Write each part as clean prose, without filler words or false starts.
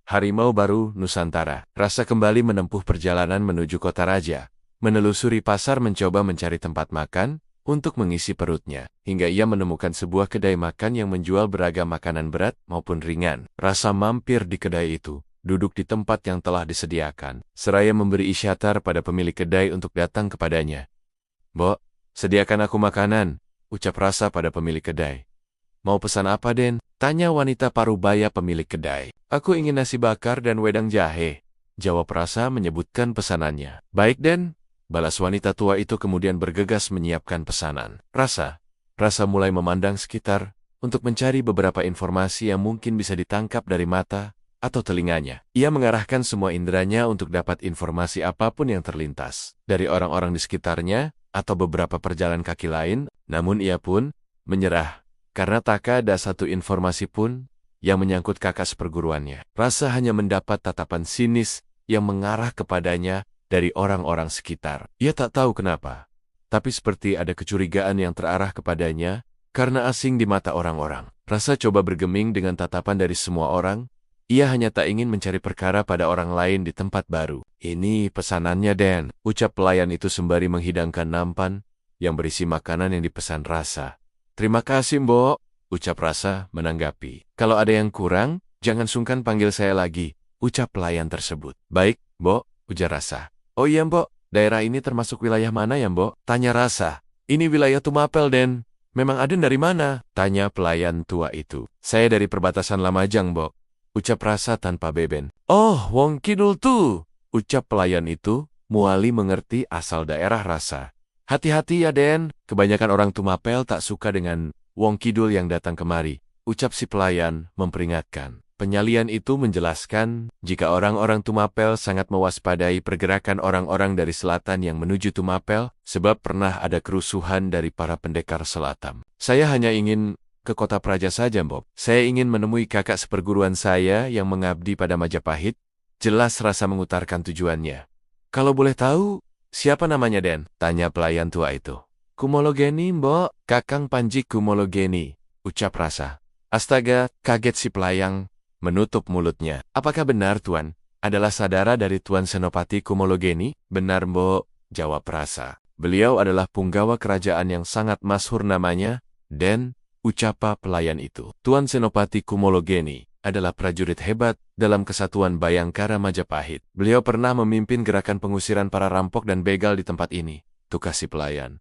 Harimau Baru, Nusantara. Rasa kembali menempuh perjalanan menuju kota raja, menelusuri pasar mencoba mencari tempat makan untuk mengisi perutnya, hingga ia menemukan sebuah kedai makan yang menjual beragam makanan berat maupun ringan. Rasa mampir di kedai itu, duduk di tempat yang telah disediakan, seraya memberi isyarat pada pemilik kedai untuk datang kepadanya. "Mbok, sediakan aku makanan," ucap Rasa pada pemilik kedai. "Mau pesan apa, Den?" tanya wanita parubaya pemilik kedai. "Aku ingin nasi bakar dan wedang jahe," jawab Rasa menyebutkan pesanannya. "Baik, Den," balas wanita tua itu kemudian bergegas menyiapkan pesanan. Rasa mulai memandang sekitar untuk mencari beberapa informasi yang mungkin bisa ditangkap dari mata atau telinganya. Ia mengarahkan semua inderanya untuk dapat informasi apapun yang terlintas dari orang-orang di sekitarnya atau beberapa perjalan kaki lain, namun ia pun menyerah karena tak ada satu informasi pun yang menyangkut kakak seperguruannya. Rasa hanya mendapat tatapan sinis yang mengarah kepadanya dari orang-orang sekitar. Ia tak tahu kenapa, tapi seperti ada kecurigaan yang terarah kepadanya karena asing di mata orang-orang. Rasa coba bergeming dengan tatapan dari semua orang. Ia hanya tak ingin mencari perkara pada orang lain di tempat baru. "Ini pesanannya, Den," ucap pelayan itu sembari menghidangkan nampan yang berisi makanan yang dipesan Rasa. "Terima kasih, Mbok," ucap Rasa menanggapi. "Kalau ada yang kurang, jangan sungkan panggil saya lagi," ucap pelayan tersebut. "Baik, Mbok," ujar Rasa. "Oh iya, Mbok, daerah ini termasuk wilayah mana ya, Mbok?" tanya Rasa. "Ini wilayah Tumapel, Den." "Memang Aden dari mana?" tanya pelayan tua itu. "Saya dari perbatasan Lamajang, Mbok," ucap Rasa tanpa beben. "Oh, Wong Kidul tuh," ucap pelayan itu, muali mengerti asal daerah Rasa. "Hati-hati ya, Den, kebanyakan orang Tumapel tak suka dengan Wong Kidul yang datang kemari," ucap si pelayan memperingatkan. Penyalian itu menjelaskan jika orang-orang Tumapel sangat mewaspadai pergerakan orang-orang dari selatan yang menuju Tumapel sebab pernah ada kerusuhan dari para pendekar selatan. "Saya hanya ingin ke kota Praja saja, Mbok. Saya ingin menemui kakak seperguruan saya yang mengabdi pada Majapahit." Jelas Rasa mengutarakan tujuannya. "Kalau boleh tahu, siapa namanya, Den?" tanya pelayan tua itu. "Kumologeni, Mbok, Kakang Panji Kumologeni," ucap Rasa. Astaga, kaget si pelayang, menutup mulutnya. "Apakah benar, Tuan, adalah saudara dari Tuan Senopati Kumologeni?" "Benar, Mbok," jawab Rasa. "Beliau adalah punggawa kerajaan yang sangat masyhur namanya, Den," ucap pelayan itu. "Tuan Senopati Kumologeni adalah prajurit hebat dalam kesatuan Bayangkara Majapahit. Beliau pernah memimpin gerakan pengusiran para rampok dan begal di tempat ini," tukar si pelayan.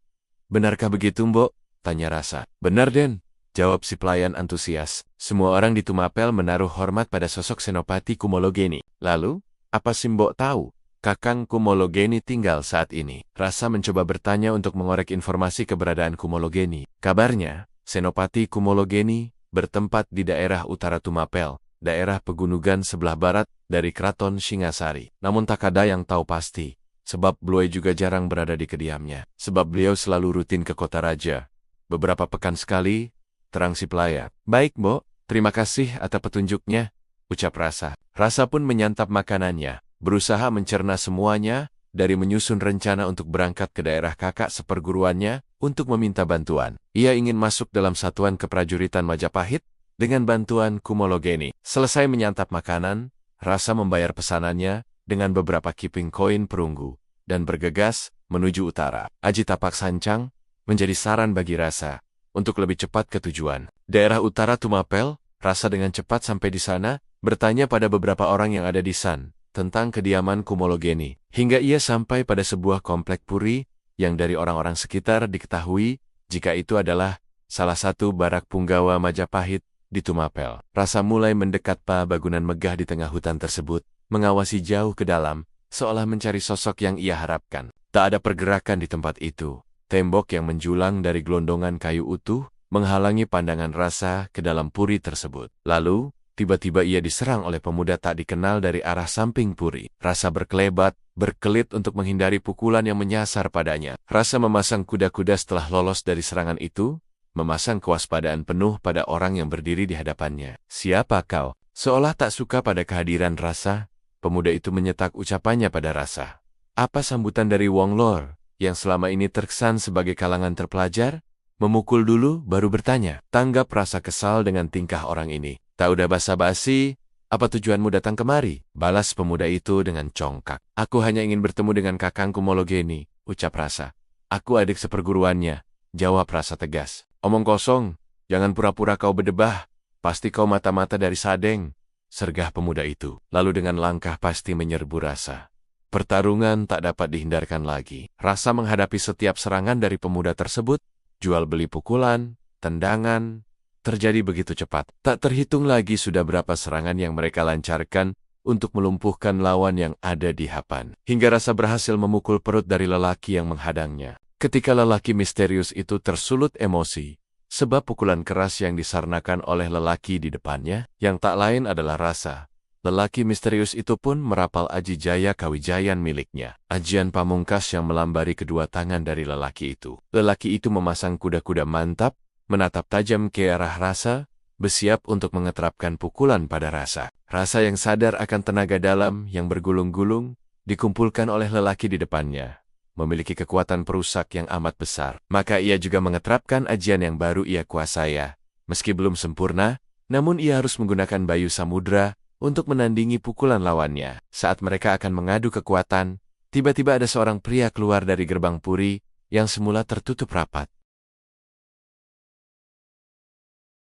"Benarkah begitu, Mbok?" tanya Rasa. "Benar, Den," jawab si pelayan antusias. "Semua orang di Tumapel menaruh hormat pada sosok Senopati Kumologeni. Lalu, apa si Mbok tahu Kakang Kumologeni tinggal saat ini?" Rasa mencoba bertanya untuk mengorek informasi keberadaan Kumologeni. Kabarnya, Senopati Kumologeni bertempat di daerah utara Tumapel, daerah pegunungan sebelah barat dari Keraton Singasari. Namun tak ada yang tahu pasti, sebab beliau juga jarang berada di kediamnya. Sebab beliau selalu rutin ke kota raja. Beberapa pekan sekali, terang si pelayan. "Baik, Mbok, terima kasih atas petunjuknya," ucap Rasa. Rasa pun menyantap makanannya, berusaha mencerna semuanya, dari menyusun rencana untuk berangkat ke daerah kakak seperguruannya untuk meminta bantuan. Ia ingin masuk dalam satuan keprajuritan Majapahit dengan bantuan Kumologeni. Selesai menyantap makanan, Rasa membayar pesanannya dengan beberapa kiping koin perunggu dan bergegas menuju utara. Aji tapak sancang menjadi saran bagi Rasa untuk lebih cepat ke tujuan. Daerah utara Tumapel, Rasa dengan cepat sampai di sana, bertanya pada beberapa orang yang ada di sana tentang kediaman Kumologeni, hingga ia sampai pada sebuah komplek puri yang dari orang-orang sekitar diketahui jika itu adalah salah satu barak punggawa Majapahit di Tumapel. Rasa mulai mendekat bangunan megah di tengah hutan tersebut, mengawasi jauh ke dalam, seolah mencari sosok yang ia harapkan. Tak ada pergerakan di tempat itu. Tembok yang menjulang dari gelondongan kayu utuh menghalangi pandangan Rasa ke dalam puri tersebut. Lalu, tiba-tiba ia diserang oleh pemuda tak dikenal dari arah samping puri. Rasa berkelebat, berkelit untuk menghindari pukulan yang menyasar padanya. Rasa memasang kuda-kuda setelah lolos dari serangan itu, memasang kewaspadaan penuh pada orang yang berdiri di hadapannya. "Siapa kau?" Seolah tak suka pada kehadiran Rasa, pemuda itu menyetak ucapannya pada Rasa. "Apa sambutan dari Wong Lor, yang selama ini terkesan sebagai kalangan terpelajar?" Memukul dulu, baru bertanya. Tanggap Rasa kesal dengan tingkah orang ini. "Tak udah basa-basi, Apa tujuanmu datang kemari? Balas pemuda itu dengan congkak. Aku hanya ingin bertemu dengan kakangku Mologeni, ucap Rasa. Aku adik seperguruannya, jawab Rasa tegas. Omong kosong, jangan pura-pura kau berdebah. Pasti kau mata-mata dari Sadeng, sergah pemuda itu. Lalu dengan langkah pasti menyerbu Rasa. Pertarungan tak dapat dihindarkan lagi. Rasa menghadapi setiap serangan dari pemuda tersebut, jual beli pukulan, tendangan, terjadi begitu cepat. Tak terhitung lagi sudah berapa serangan yang mereka lancarkan untuk melumpuhkan lawan yang ada di hadapan. Hingga Rasa berhasil memukul perut dari lelaki yang menghadangnya. Ketika lelaki misterius itu tersulut emosi, sebab pukulan keras yang disarnakan oleh lelaki di depannya, yang tak lain adalah Rasa. Lelaki misterius itu pun merapal aji jaya kawijayan miliknya. Ajian pamungkas yang melambari kedua tangan dari lelaki itu. Lelaki itu memasang kuda-kuda mantap, menatap tajam ke arah Rasa, bersiap untuk mengeterapkan pukulan pada Rasa. Rasa yang sadar akan tenaga dalam yang bergulung-gulung, dikumpulkan oleh lelaki di depannya, memiliki kekuatan perusak yang amat besar. Maka ia juga mengeterapkan ajian yang baru ia kuasai. Meski belum sempurna, namun ia harus menggunakan Bayu Samudra untuk menandingi pukulan lawannya. Saat mereka akan mengadu kekuatan, tiba-tiba ada seorang pria keluar dari gerbang puri yang semula tertutup rapat.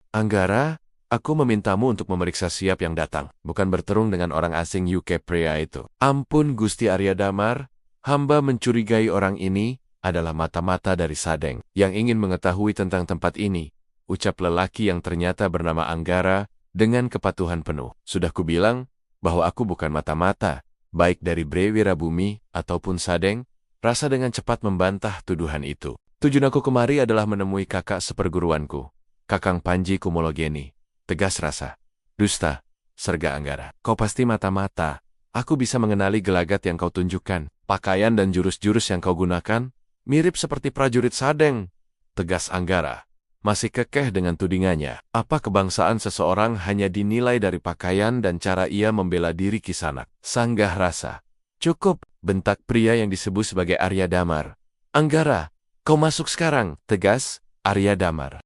Anggara, aku memintamu untuk memeriksa siap yang datang, bukan berterung dengan orang asing UK pria itu. Ampun Gusti Arya Damar, hamba mencurigai orang ini adalah mata-mata dari Sadeng yang ingin mengetahui tentang tempat ini, ucap lelaki yang ternyata bernama Anggara dengan kepatuhan penuh. Sudah kubilang bahwa aku bukan mata-mata, baik dari Bre Wirabumi ataupun Sadeng. Rasa dengan cepat membantah tuduhan itu. Tujuan aku kemari adalah menemui kakak seperguruanku, Kakang Panji Kumologeni, tegas Rasa. Dusta, serga Anggara. Kau pasti mata-mata. Aku bisa mengenali gelagat yang kau tunjukkan. Pakaian dan jurus-jurus yang kau gunakan mirip seperti prajurit Sadeng, tegas Anggara. Masih kekeh dengan tudingannya. Apa kebangsaan seseorang hanya dinilai dari pakaian dan cara ia membela diri Kisanak? Sanggah Rasa. Cukup, bentak pria yang disebut sebagai Arya Damar. Anggara, kau masuk sekarang, tegas Arya Damar.